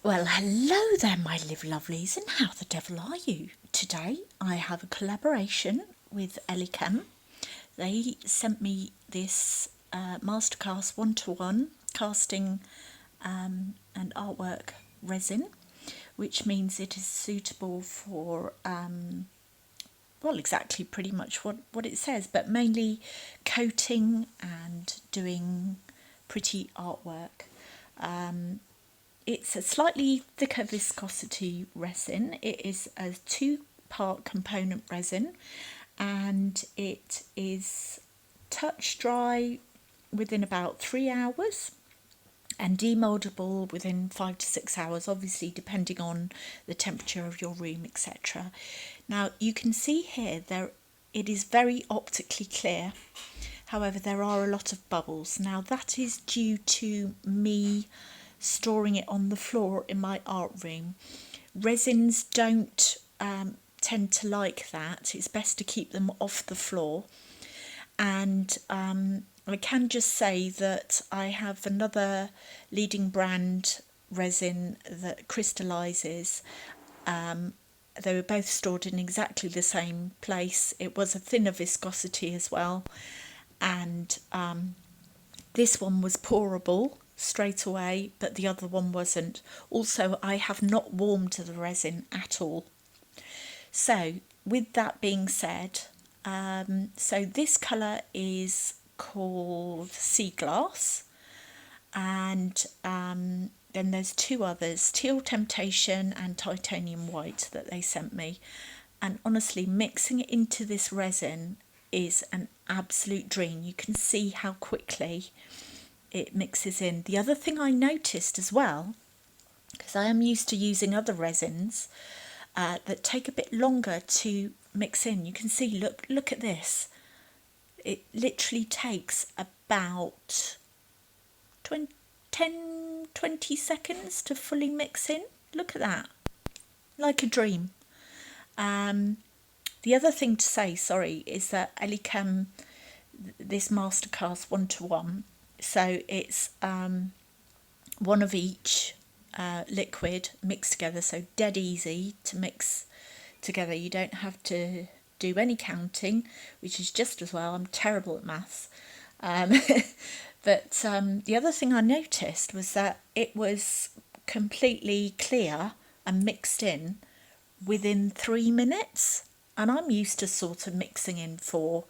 Well, hello there, my live lovelies, and how the devil are you? Today I have a collaboration with Elichem. They sent me this masterclass 1-to-1 casting and artwork resin, which means it is suitable for well, exactly pretty much what it says, but mainly coating and doing pretty artwork. It's a slightly thicker viscosity resin. It is a 2-part component resin, and it is touch dry within about 3 hours and demoldable within 5 to 6 hours, obviously depending on the temperature of your room, etc. Now you can see here it is very optically clear. However, there are a lot of bubbles. Now that is due to me storing it on the floor in my art room. Resins don't tend to like that. It's best to keep them off the floor. And I can just say that I have another leading brand resin that crystallizes. They were both stored in exactly the same place. It was a thinner viscosity as well, and this one was pourable straight away, but the other one wasn't. Also, I have not warmed the resin at all. So with that being said, so this colour is called Sea Glass, and then there's 2 others, Teal Temptation and Titanium White, that they sent me. And honestly, mixing it into this resin is an absolute dream. You can see how quickly it mixes in. The other thing I noticed as well, because I am used to using other resins that take a bit longer to mix in. You can see, look at this. It literally takes about 10-20 seconds to fully mix in. Look at that, like a dream. The other thing to say, sorry, is that Elichem, this masterclass 1-to-1, so it's one of each liquid mixed together, so dead easy to mix together. You don't have to do any counting, which is just as well. I'm terrible at maths. But the other thing I noticed was that it was completely clear and mixed in within 3 minutes, and I'm used to sort of mixing in for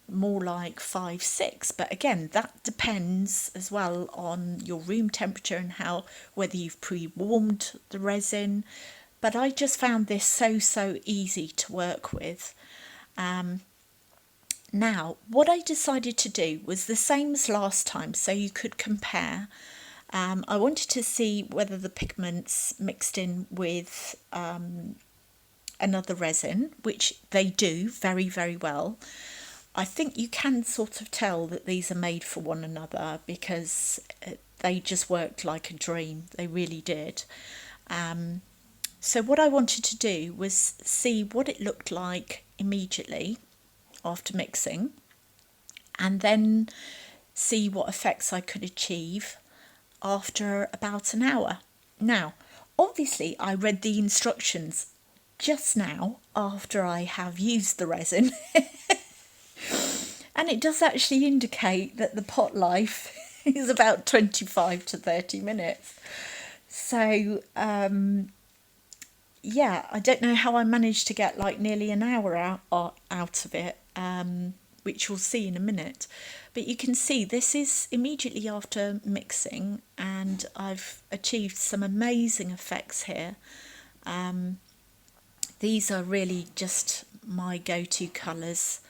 more like 5-6, but again, that depends as well on your room temperature and whether you've pre-warmed the resin. But I just found this so easy to work with. Now what I decided to do was the same as last time, so you could compare. I wanted to see whether the pigments mixed in with another resin, which they do very well. I think you can sort of tell that these are made for one another because they just worked like a dream. They really did. So what I wanted to do was see what it looked like immediately after mixing, and then see what effects I could achieve after about an hour. Now, obviously, I read the instructions just now after I have used the resin. And it does actually indicate that the pot life is about 25 to 30 minutes. So, yeah, I don't know how I managed to get like nearly an hour out of it, which we'll see in a minute. But you can see this is immediately after mixing, and I've achieved some amazing effects here. These are really just my go-to colours.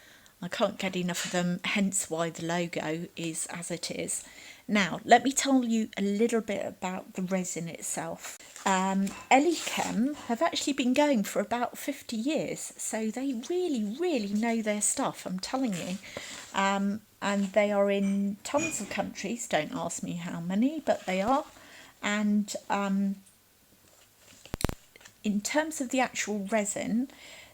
I can't get enough of them, hence why the logo is as it is. Now, let me tell you a little bit about the resin itself. Elichem have actually been going for about 50 years, so they really know their stuff, I'm telling you. And they are in tons of countries, don't ask me how many, but they are. And in terms of the actual resin,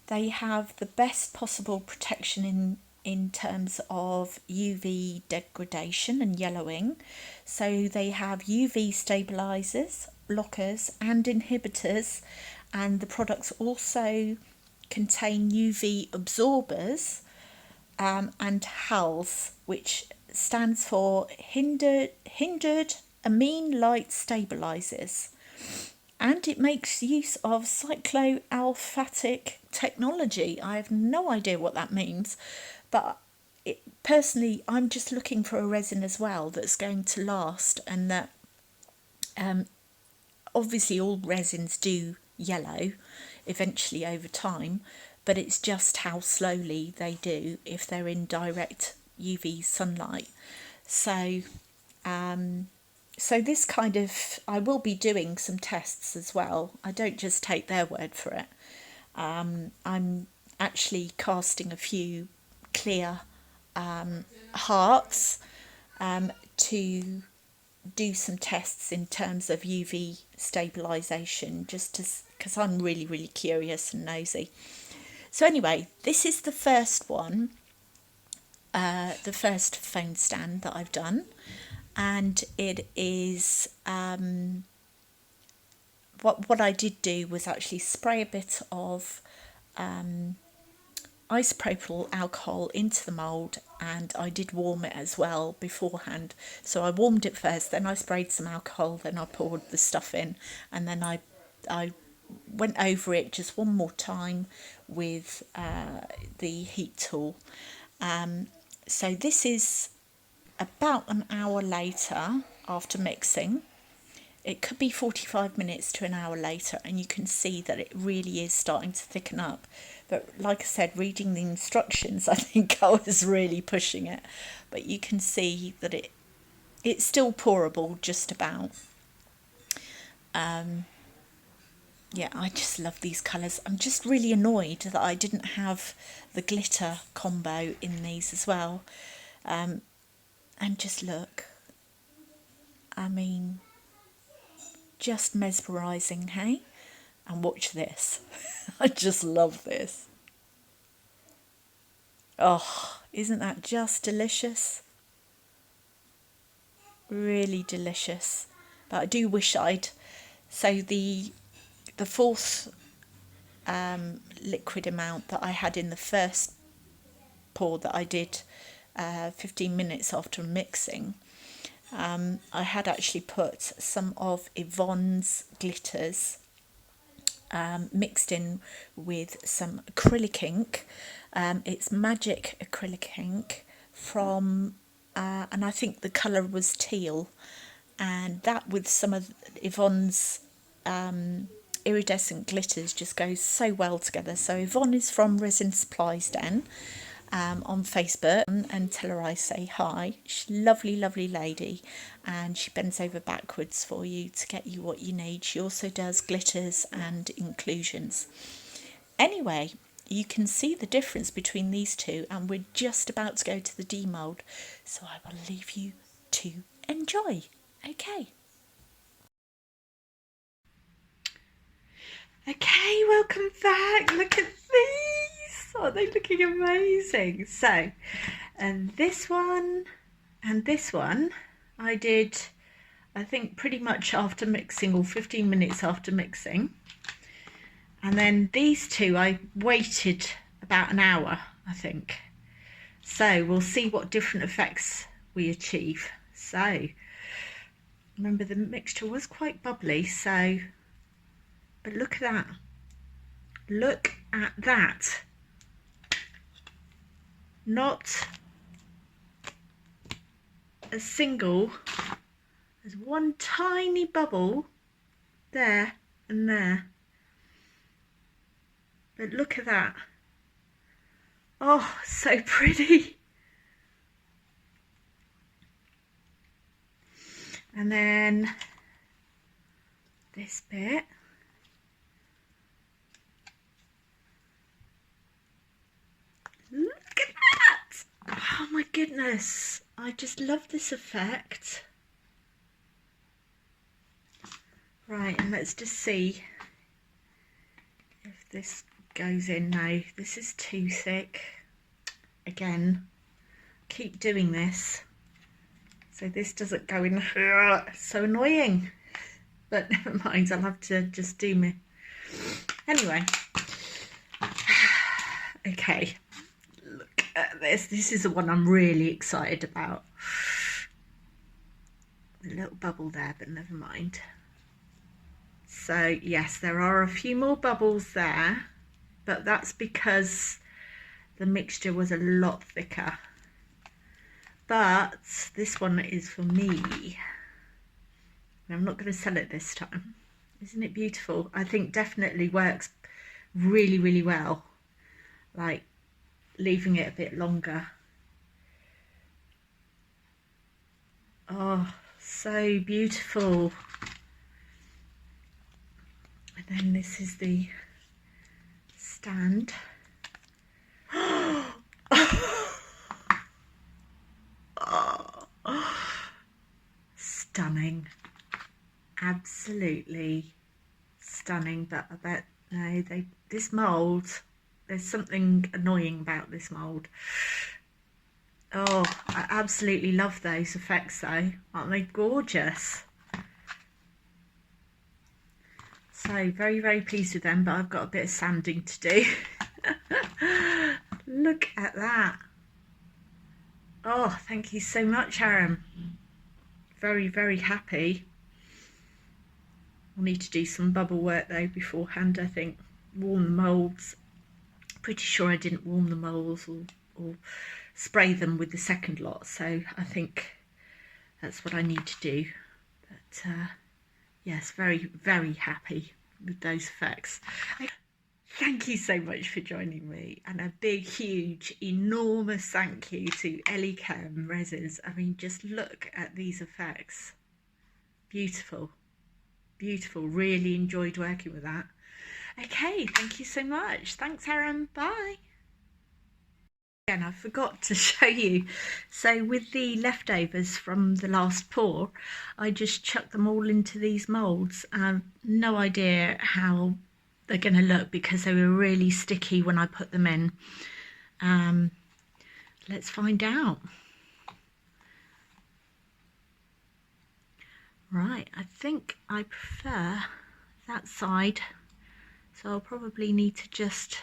they have the best possible protection in terms of UV degradation and yellowing. So they have UV stabilizers, blockers and inhibitors, and the products also contain UV absorbers, and HALS, which stands for hindered amine light stabilizers, and it makes use of cycloalphatic technology. I have no idea what that means, but personally, I'm just looking for a resin as well that's going to last, and that obviously all resins do yellow eventually over time, but it's just how slowly they do if they're in direct UV sunlight. So this kind of, I will be doing some tests as well. I don't just take their word for it. I'm actually casting a few clear hearts to do some tests in terms of UV stabilisation, just because I'm really curious and nosy. So anyway, this is the first one, the first phone stand that I've done, and it is what I did do was actually spray a bit of isopropyl alcohol into the mould, and I did warm it as well beforehand. So I warmed it first, then I sprayed some alcohol, then I poured the stuff in, and then I went over it just one more time with the heat tool. So this is about an hour later after mixing. It could be 45 minutes to an hour later, and you can see that it really is starting to thicken up. But like I said, reading the instructions, I think I was really pushing it. But you can see that it's still pourable just about. Yeah, I just love these colours. I'm just really annoyed that I didn't have the glitter combo in these as well. And just look. I mean, just mesmerising, hey? And watch this. I just love this. Oh, isn't that just delicious? Really delicious. But I do wish so the fourth liquid amount that I had in the first pour that I did 15 minutes after mixing, I had actually put some of Yvonne's glitters mixed in with some acrylic ink. It's Magic Acrylic Ink from, and I think the colour was teal, and that with some of Yvonne's iridescent glitters just goes so well together. So Yvonne is from Resin Supplies Den on Facebook, and tell her I say hi. She's a lovely lady, and she bends over backwards for you to get you what you need. She also does glitters and inclusions. Anyway, you can see the difference between these two, and we're just about to go to the demold, so I will leave you to enjoy. Okay, welcome back. Look at these. Aren't they looking amazing? So, and this one and this one I did, I think, pretty much after mixing, or 15 minutes after mixing. And then these two I waited about an hour, I think. So we'll see what different effects we achieve. So remember, the mixture was quite bubbly, so, but look at that. Look at that. Not a single, there's one tiny bubble there and there. But look at that. Oh, so pretty. And then this bit. Look at that. Oh my goodness. I just love this effect. Right, and let's just see if this goes in. No, this is too thick. Again, keep doing this so this doesn't go in here. So annoying. but never mind, I'll have to just do me. Anyway, okay, look at this. This is the one I'm really excited about. A little bubble there, but never mind. So yes, there are a few more bubbles there, but that's because the mixture was a lot thicker. But this one is for me. I'm not going to sell it this time. Isn't it beautiful? I think definitely works really, really well. Like leaving it a bit longer. Oh, so beautiful. And then this is the stand. Stunning. Absolutely stunning. But I bet no, this mould, there's something annoying about this mould. Oh, I absolutely love those effects though. Aren't they gorgeous? So very, very pleased with them, but I've got a bit of sanding to do. Look at that. Oh, thank you so much, Aaron. Very, very happy. I'll need to do some bubble work though beforehand, I think. Warm the moulds. Pretty sure I didn't warm the moulds or spray them with the second lot, so I think that's what I need to do. But yes, very, very happy with those effects. Thank you so much for joining me, and a big, huge, enormous thank you to Elichem Resins. I mean, just look at these effects. Beautiful, beautiful. Really enjoyed working with that. Okay, thank you so much. Thanks, Aaron. Bye. Again, I forgot to show you. So with the leftovers from the last pour, I just chucked them all into these moulds. No idea how they're going to look because they were really sticky when I put them in. Let's find out. Right, I think I prefer that side, so I'll probably need to just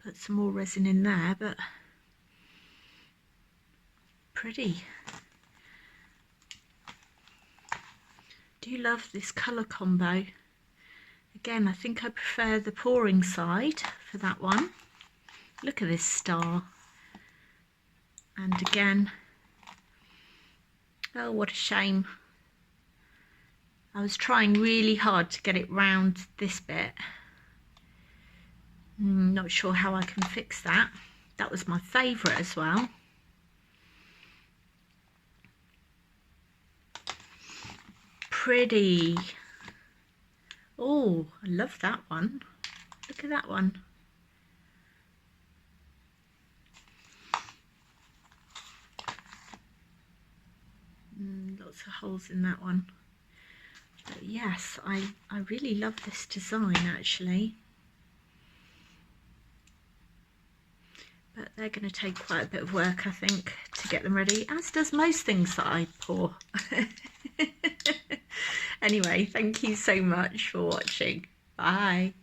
put some more resin in there, but pretty. Do love this colour combo. Again, I think I prefer the pouring side for that one. Look at this star. And again, oh, what a shame. I was trying really hard to get it round this bit. Not sure how I can fix that. That was my favourite as well. Pretty. Oh, I love that one. Look at that one. Lots of holes in that one. But yes, I really love this design actually. But they're going to take quite a bit of work, I think, to get them ready, as does most things that I pour. Anyway, thank you so much for watching. Bye.